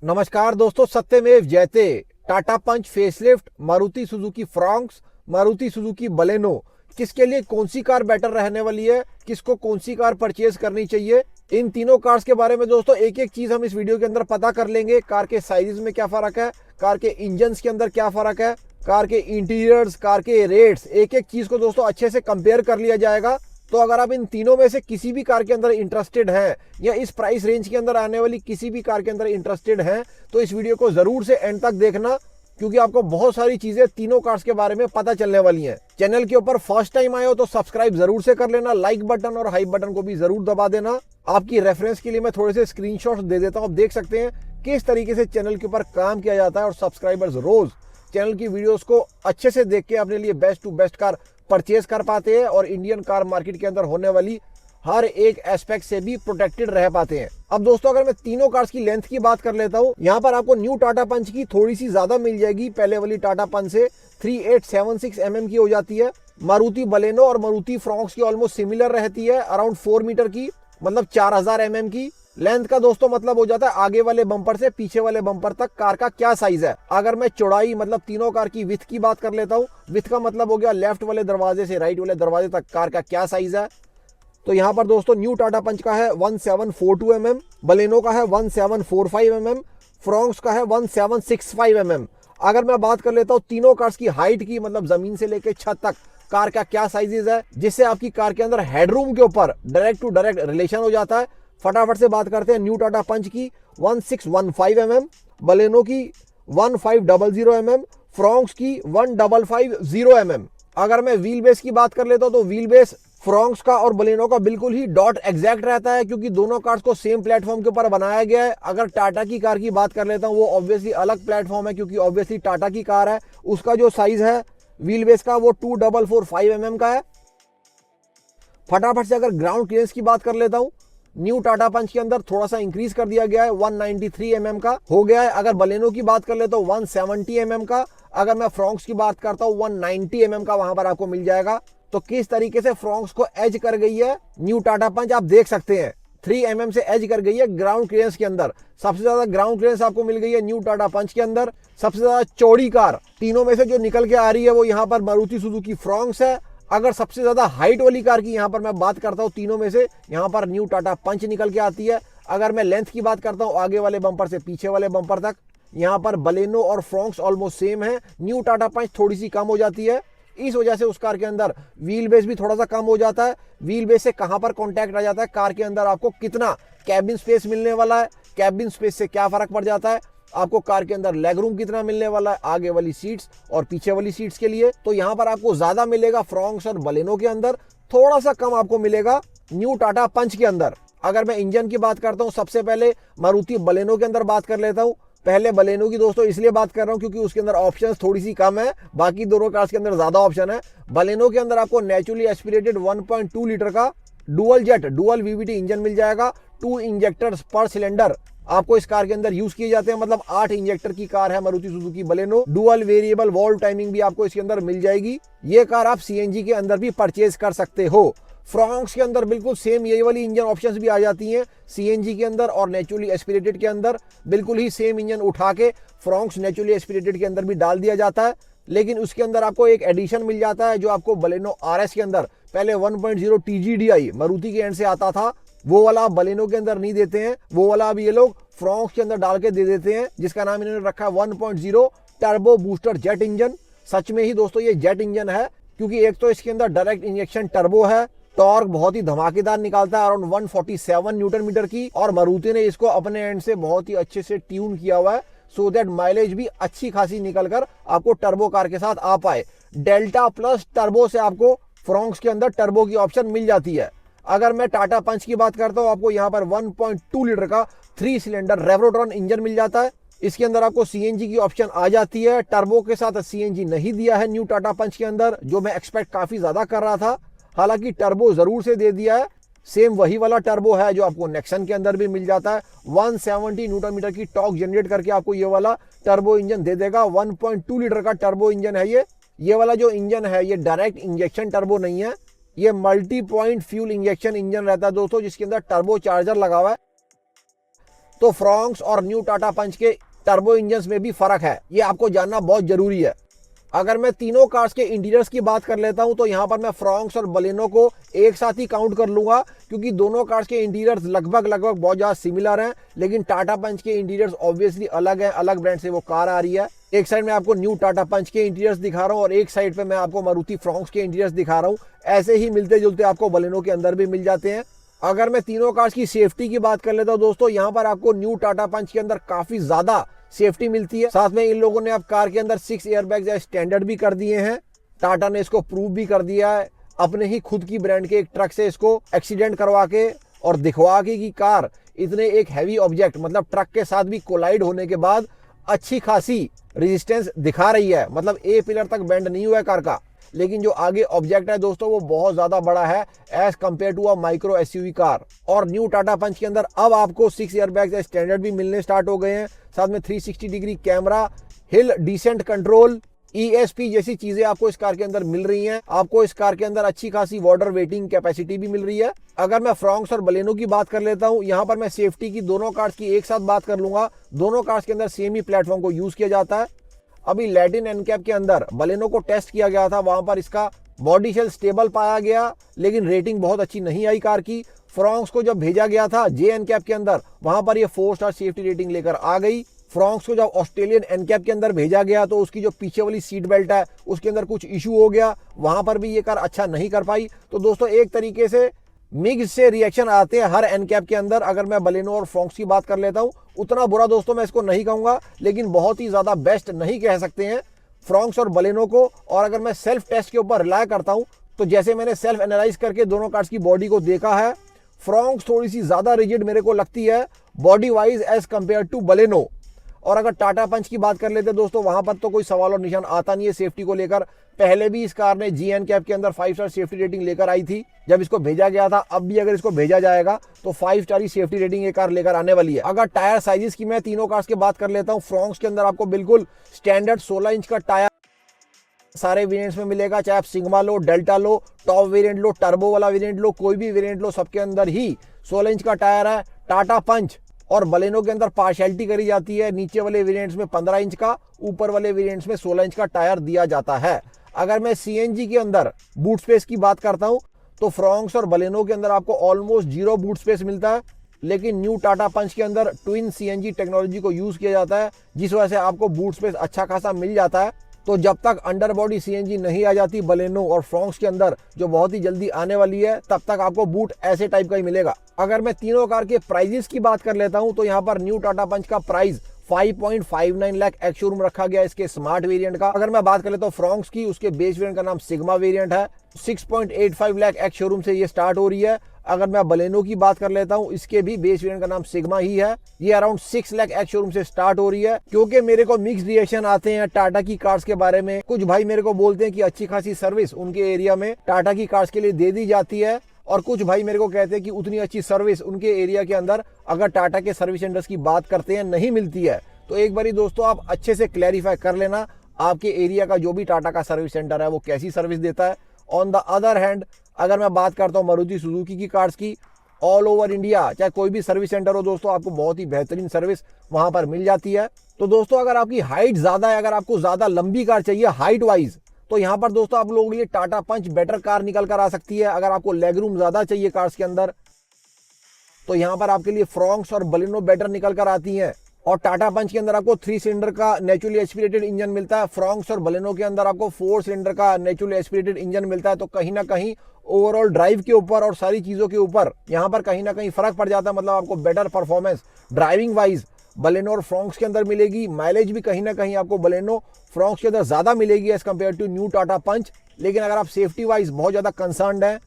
नमस्कार दोस्तों, सत्यमेव जयते। Tata Punch, facelift, Maruti Suzuki Fronx, Maruti Suzuki Baleno, किसके लिए कौन सी कार बेटर रहने वाली है, किसको कौन सी कार परचेज करनी चाहिए, इन तीनों कार्स के बारे में दोस्तों एक एक चीज हम इस वीडियो के अंदर पता कर लेंगे। कार के साइजेस में क्या फर्क है, कार के इंजन के अंदर क्या फर्क है, कार के इंटीरियर्स, कार के रेट्स, एक एक चीज को दोस्तों अच्छे से कंपेयर कर लिया जाएगा। तो अगर आप इन तीनों में से किसी भी कार के अंदर इंटरेस्टेड हैं या इस प्राइस रेंज के अंदर आने वाली किसी भी कार के अंदर इंटरेस्टेड हैं तो इस वीडियो को जरूर से एंड तक देखना, क्योंकि आपको बहुत सारी चीजें तीनों कार्स के बारे में पता चलने वाली हैं। चैनल के ऊपर फर्स्ट टाइम आए हो तो सब्सक्राइब जरूर से कर लेना, लाइक बटन और हाइप बटन को भी जरूर दबा देना। आपकी रेफरेंस के लिए मैं थोड़े से स्क्रीनशॉट्स दे देता हूं, आप देख सकते हैं किस तरीके से चैनल के ऊपर काम किया जाता है और सब्सक्राइबर्स रोज चैनल की वीडियोस को अच्छे से देख के अपने लिए best to best car purchase कर पाते हैं और इंडियन कार मार्केट के अंदर होने वाली हर एक एस्पेक्ट से भी प्रोटेक्टेड रह पाते हैं। अब दोस्तों अगर मैं तीनों कार्स की लेंथ की बात कर लेता हूं, यहां पर आपको न्यू टाटा पंच की थोड़ी सी ज्यादा मिल जाएगी, पहले वाली टाटा पंच से 3876 mm की हो जाती है। मारुति बलेनो और मारुति फ्रॉन्क्स की ऑलमोस्ट सिमिलर रहती है, अराउंड 4 मीटर की, मतलब 4000 mm की लेंथ का दोस्तों मतलब हो जाता है आगे वाले बम्पर से पीछे वाले बम्पर तक कार का क्या साइज है। अगर मैं चौड़ाई मतलब तीनों कार की विथ की बात कर लेता हूं, विथ का मतलब हो गया लेफ्ट वाले दरवाजे से राइट वाले दरवाजे तक कार का क्या साइज है। तो यहाँ पर दोस्तों न्यू टाटा पंच का है 1742 mm, बलेनो का है 1745 mm, फ्रॉन्क्स का है 1765 mm। अगर मैं बात कर लेता हूँ तीनों कार्स की हाइट की, मतलब जमीन से लेकर छत तक कार का क्या साइजेज है, जिससे आपकी कार के अंदर हेडरूम के ऊपर डायरेक्ट टू डायरेक्ट रिलेशन हो जाता है। फटाफट से बात करते हैं न्यू टाटा पंच की 1615 mm, बलेनो की 1500 mm, फ्रॉन्क्स की 1550 mm। अगर मैं व्हील बेस की बात कर लेता हूं तो व्हील बेस फ्रॉन्क्स का और बलेनो का बिल्कुल ही डॉट एग्जैक्ट रहता है, क्योंकि दोनों कार्स को सेम प्लेटफॉर्म के ऊपर बनाया गया है। अगर टाटा की कार की बात कर लेता हूं, वो ऑब्वियसली अलग प्लेटफॉर्म है, क्योंकि ऑब्वियसली टाटा की कार है, उसका जो साइज है व्हील बेस का वो 2445 mm का है। फटाफट से अगर ग्राउंड क्लियरेंस की बात कर लेता हूं, न्यू टाटा पंच के अंदर थोड़ा सा इंक्रीज कर दिया गया है, 193 mm का हो गया है। अगर बलेनो की बात कर ले तो 170 mm का, अगर मैं फ्रॉन्क्स की बात करता हूं 190 mm का वहां पर आपको मिल जाएगा। तो किस तरीके से फ्रॉन्क्स को एज कर गई है न्यू टाटा पंच आप देख सकते हैं, 3 mm से एज कर गई है ग्राउंड क्लियरेंस के अंदर। सबसे ज्यादा ग्राउंड क्लियरेंस आपको मिल गई है न्यू टाटा पंच के अंदर। सबसे ज्यादा चौड़ी कार तीनों में से जो निकल के आ रही है वो यहाँ पर मारुति सुजुकी फ्रॉन्क्स है। अगर सबसे ज्यादा हाइट वाली कार की यहां पर मैं बात करता हूं तीनों में से, यहां पर न्यू टाटा पंच निकल के आती है। अगर मैं लेंथ की बात करता हूं आगे वाले बम्पर से पीछे वाले बम्पर तक, यहां पर बलेनो और फ्रॉन्क्स ऑलमोस्ट सेम है, न्यू टाटा पंच थोड़ी सी कम हो जाती है। इस वजह से उस कार के अंदर व्हील बेस भी थोड़ा सा कम हो जाता है। व्हील बेस से कहां पर कॉन्टैक्ट आ जाता है, कार के अंदर आपको कितना कैबिन स्पेस मिलने वाला है, कैबिन स्पेस से क्या फर्क पड़ जाता है, आपको कार के अंदर लेग रूम कितना मिलने वाला है आगे वाली सीट्स और पीछे वाली सीट्स के लिए। तो यहां पर आपको ज्यादा मिलेगा फ्रॉन्क्स और बलेनो के अंदर, थोड़ा सा कम आपको मिलेगा न्यू टाटा पंच के अंदर। अगर मैं इंजन की बात करता हूं, सबसे पहले मारुति बलेनो के अंदर बात कर लेता हूं। पहले बलेनो की दोस्तों इसलिए बात कर रहा हूं क्योंकि उसके अंदर ऑप्शन थोड़ी सी कम है, बाकी दोनों कार्स के अंदर ज्यादा ऑप्शन है। बलेनो के अंदर आपको नेचुरली एस्पिरेटेड 1.2 लीटर का dual jet dual VVT engine मिल जाएगा। 2 इंजेक्टर्स पर सिलेंडर आपको इस कार के अंदर यूज किए जाते हैं, मतलब 8 इंजेक्टर की कार है Maruti Suzuki Baleno. Dual variable valve timing भी आपको इसके अंदर मिल जाएगी। ये कार आप सीएनजी के अंदर भी परचेज कर सकते हो। फ्रॉन्क्स के अंदर बिल्कुल सेम यही वाली इंजन ऑप्शंस भी आ जाती हैं सीएनजी के अंदर और नेचुरली एस्पिरेटेड के अंदर, बिल्कुल ही सेम इंजन उठा के फ्रॉन्क्स नेचुरली एस्पिरेटेड के अंदर भी डाल दिया जाता है। लेकिन उसके अंदर आपको एक एडिशन मिल जाता है जो आपको बलेनो आरएस के अंदर पहले 1.0 TGDI मारुति के एंड से आता था, वो वाला आप बलेनो के अंदर नहीं देते हैं, वो वाला अब ये लोग फ्रॉन्क्स के अंदर डाल के दे देते हैं, जिसका नाम इन्होंने रखा है 1.0 टर्बो बूस्टर जेट इंजन। सच में ही दोस्तों ये जेट इंजन है, क्योंकि एक तो इसके अंदर डायरेक्ट इंजेक्शन टर्बो है, टॉर्क बहुत ही धमाकेदार निकालता है अराउंड 147 न्यूटन मीटर की, और मारुति ने इसको अपने एंड से बहुत ही अच्छे से ट्यून किया हुआ है सो दैट माइलेज भी अच्छी खासी निकल कर आपको टर्बो कार के साथ आ पाए। डेल्टा प्लस टर्बो से आपको फ्रॉन्क्स के अंदर टर्बो की ऑप्शन मिल जाती है। अगर मैं टाटा पंच की बात करता हूं, आपको यहां पर 1.2 लीटर का 3 सिलेंडर रेवरोट्रॉन इंजन मिल जाता है। इसके अंदर आपको सीएनजी की ऑप्शन आ जाती है, टर्बो के साथ सीएनजी नहीं दिया है न्यू टाटा पंच के अंदर, जो मैं एक्सपेक्ट काफी ज्यादा कर रहा था। हालांकि टर्बो जरूर से दे दिया है, सेम वही वाला टर्बो है जो आपको नेक्सन के अंदर भी मिल जाता है। 170 न्यूटन मीटर की टॉर्क जनरेट करके आपको ये वाला टर्बो इंजन दे देगा। 1.2 लीटर का टर्बो इंजन है ये वाला जो इंजन है ये डायरेक्ट इंजेक्शन टर्बो नहीं है, ये multi point fuel injection engine रहता है दोस्तों, जिसके अंदर टर्बो चार्जर लगा हुआ है। तो फ्रॉन्क्स और न्यू टाटा पंच के टर्बो इंजन में भी फर्क है, ये आपको जानना बहुत जरूरी है। अगर मैं तीनों कार्स के इंटीरियर्स की बात कर लेता हूं तो यहां पर मैं फ्रॉन्क्स और बलेनो को एक साथ ही काउंट कर लूंगा, क्योंकि दोनों कार्स के इंटीरियर्स लगभग बहुत ज्यादा सिमिलर हैं। लेकिन टाटा पंच के इंटीरियर्स ऑब्वियसली अलग हैं, अलग ब्रांड से वो कार आ रही है। एक साइड में आपको न्यू टाटा पंच के इंटीरियर्स दिखा रहा हूं और एक साइड पे मैं आपको मारुति फ्रॉन्क्स के इंटीरियर्स दिखा रहा हूं। ऐसे ही मिलते जुलते आपको बलेनो के अंदर भी मिल जाते हैं। अगर मैं तीनों कार्स की सेफ्टी की बात कर लेता हूं दोस्तों, यहां पर आपको न्यू टाटा पंच के अंदर काफी ज्यादा सेफ्टी मिलती है। साथ में इन लोगों ने अब कार के अंदर 6 एयरबैग्स स्टैंडर्ड भी कर दिए हैं। टाटा ने इसको प्रूव भी कर दिया है अपने ही खुद की ब्रांड के एक ट्रक से इसको एक्सीडेंट करवा के और दिखवा के कि कार इतने एक हैवी ऑब्जेक्ट मतलब ट्रक के साथ भी कोलाइड होने के बाद अच्छी खासी रेजिस्टेंस दिखा रही है। मतलब ए पिलर तक बेंड नहीं हुआ है कार का, लेकिन जो आगे ऑब्जेक्ट है दोस्तों वो बहुत ज्यादा बड़ा है as compare to a micro SUV car. और न्यू टाटा पंच के अंदर अब आपको 6 एयरबैग्स स्टैंडर्ड भी मिलने स्टार्ट हो गए हैं। साथ में 360 degree camera, hill descent control, ESP जैसी चीजें आपको इस कार के अंदर मिल रही हैं। आपको इस कार के अंदर अच्छी खासी वाटर वेटिंग कैपेसिटी भी मिल रही है। अगर मैं फ्रॉन्क्स और बलेनो की बात कर लेता हूं, यहां पर मैं सेफ्टी की दोनों कार्स की एक साथ बात कर लूंगा। दोनों कार्स के अंदर सेम ही प्लेटफॉर्म को यूज किया जाता है। अभी लैटिन एनकैप के अंदर बलेनो को टेस्ट किया गया था, वहां पर इसका बॉडी शेल स्टेबल पाया गया, लेकिन रेटिंग बहुत अच्छी नहीं आई कार की। फ्रॉन्क्स को जब भेजा गया था जे एनकैप के अंदर, वहां पर ये 4 स्टार सेफ्टी रेटिंग लेकर आ गई। फ्रॉन्क्स को जब ऑस्ट्रेलियन एनकैप के अंदर भेजा गया तो उसकी जो पीछे वाली सीट बेल्ट है उसके अंदर कुछ इशू हो गया, वहां पर भी ये कार अच्छा नहीं कर पाई। तो दोस्तों एक तरीके से मिक्स से रिएक्शन आते हैं हर एनकैप के अंदर। अगर मैं बलेनो और फ्रॉन्क्स की बात कर लेता हूं, उतना बुरा दोस्तों मैं इसको नहीं कहूंगा, लेकिन बहुत ही ज्यादा बेस्ट नहीं कह सकते हैं फ्रॉन्क्स और बलेनो को। और अगर मैं सेल्फ टेस्ट के ऊपर रिलाय करता हूं तो जैसे मैंने सेल्फ एनालाइज करके दोनों कार्स की बॉडी को देखा है, फ्रॉन्क्स थोड़ी सी ज्यादा रिजिड मेरे को लगती है body wise as compare to Baleno. और अगर टाटा पंच की बात कर लेते दोस्तों, वहां पर तो कोई सवाल और निशान आता नहीं है सेफ्टी को लेकर। पहले भी इस कार ने जी एनकैप के अंदर 5 स्टार सेफ्टी रेटिंग लेकर आई थी जब इसको भेजा गया था। अब भी अगर इसको भेजा जाएगा तो 5 स्टार ही सेफ्टी रेटिंग ये कार लेकर आने वाली है। अगर टायर साइजेस की मैं तीनों कार्स की बात कर लेता हूं, फ्रॉन्क्स के अंदर आपको बिल्कुल स्टैंडर्ड 16 इंच का टायर सारे वेरिएंट्स में मिलेगा, चाहे आप सिग्मा लो, डेल्टा लो, टॉप वेरिएंट लो, टर्बो वाला वेरिएंट लो, कोई भी वेरिएंट लो, सबके अंदर ही 16 इंच का टायर है। टाटा पंच और बलेनो के अंदर पार्शियलिटी करी जाती है, नीचे वाले वेरिएंट्स में 15 इंच का, ऊपर वाले वेरिएंट्स में 16 इंच का टायर दिया जाता है। अगर मैं सीएनजी के अंदर बूट स्पेस की बात करता हूं तो फ्रॉन्क्स और बलेनो के अंदर आपको ऑलमोस्ट 0 बूट स्पेस मिलता है, लेकिन न्यू टाटा पंच के अंदर ट्विन सीएनजी टेक्नोलॉजी को यूज किया जाता है, जिस वजह से आपको बूट स्पेस अच्छा खासा मिल जाता है। तो जब तक अंडर बॉडी सीएनजी नहीं आ जाती बलेनो और फ्रॉन्क्स के अंदर, जो बहुत ही जल्दी आने वाली है, तब तक आपको बूट ऐसे टाइप का ही मिलेगा। अगर मैं तीनों कार के प्राइजेस की बात कर लेता हूं तो यहाँ पर न्यू टाटा पंच का प्राइस 5.59 लाख एक्स शोरूम रखा गया इसके स्मार्ट वेरिएंट का। अगर मैं बात कर लेता हूँ फ्रॉन्क्स की, उसके बेस वेरिएंट का नाम सिग्मा वेरिएंट है, 6.85 लाख एक्स शोरूम से ये स्टार्ट हो रही है। अगर मैं बलेनो की बात कर लेता हूं, इसके भी बेस वेरिएंट का नाम सिग्मा ही है, ये अराउंड 6 लाख एक्स शोरूम से स्टार्ट हो रही है। क्योंकि मेरे को मिक्स रिएक्शन आते हैं टाटा की कार्स के बारे में। कुछ भाई मेरे को बोलते हैं कि अच्छी खासी सर्विस उनके एरिया में टाटा की कार्स के लिए दे दी जाती है, और कुछ भाई मेरे को कहते हैं कि उतनी अच्छी सर्विस उनके एरिया के अंदर अगर टाटा के सर्विस सेंटर्स की बात करते हैं नहीं मिलती है। तो एक बारी दोस्तों आप अच्छे से क्लैरिफाई कर लेना आपके एरिया का जो भी टाटा का सर्विस सेंटर है वो कैसी सर्विस देता है। ऑन द अदर हैंड अगर मैं बात करता हूँ मारुति सुजुकी की कार्स की, ऑल ओवर इंडिया चाहे कोई भी सर्विस सेंटर हो दोस्तों, आपको बहुत ही बेहतरीन सर्विस वहां पर मिल जाती है। तो दोस्तों अगर आपकी हाइट ज्यादा है, अगर आपको ज्यादा लंबी कार चाहिए हाइट वाइज, तो यहाँ पर दोस्तों आप लोगों के लिए टाटा पंच बेटर कार निकल कर आ सकती है। अगर आपको लेग रूम ज्यादा चाहिए कार्स के अंदर, तो यहाँ पर आपके लिए फ्रॉन्क्स और बलेनो बेटर निकल कर आती हैं। और टाटा पंच के अंदर आपको 3 सिलेंडर का नेचुरली एस्पिरेटेड इंजन मिलता है, फ्रॉन्क्स और बलेनो के अंदर आपको 4 सिलेंडर का नेचुरली एस्पिरेटेड इंजन मिलता है। तो कहीं ना कहीं ओवरऑल ड्राइव के ऊपर और सारी चीजों के ऊपर यहाँ पर कहीं ना कहीं फर्क पड़ जाता है। मतलब आपको better performance driving wise Baleno और फ्रॉन्क्स के अंदर मिलेगी। माइलेज भी कहीं ना कहीं आपको बलेनो फ्रॉन्क्स के अंदर ज्यादा मिलेगी as compare to new Tata Punch. लेकिन अगर आप सेफ्टी वाइज बहुत ज्यादा कंसर्न्ड हैं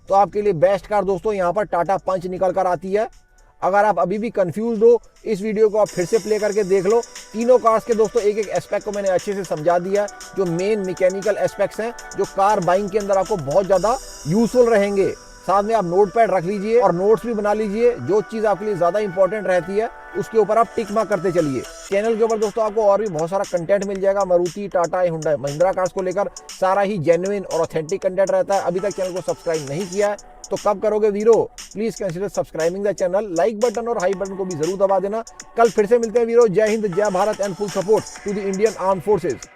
तो आपके लिए बेस्ट कार दोस्तों यहाँ पर टाटा पंच निकल कर आती है। अगर आप अभी भी कंफ्यूज हो, इस वीडियो को आप फिर से प्ले करके देख लो। तीनों कार्स के दोस्तों एक एक एस्पेक्ट को मैंने अच्छे से समझा दिया, जो मेन मैकेनिकल एस्पेक्ट्स हैं जो कार बाइंग के अंदर आपको बहुत ज़्यादा यूजफुल रहेंगे। साथ में आप नोटपैड रख लीजिए और नोट्स भी बना लीजिए। जो चीज आपके लिए ज्यादा इंपॉर्टेंट रहती है उसके ऊपर आप टिक मार्क करते चलिए। चैनल के ऊपर दोस्तों आपको और भी बहुत सारा कंटेंट मिल जाएगा। मारुति, टाटा, हुंडई, महिंद्रा कार्स को लेकर सारा ही जेन्युइन और ऑथेंटिक कंटेंट रहता है। अभी तक चैनल को सब्सक्राइब नहीं किया है तो कब करोगे वीरो? Please consider subscribing the channel. Like button और हाई बटन को भी जरूर दबा देना। कल फिर से मिलते हैं वीरो। जय हिंद, जय Bharat and full support to the Indian arm forces.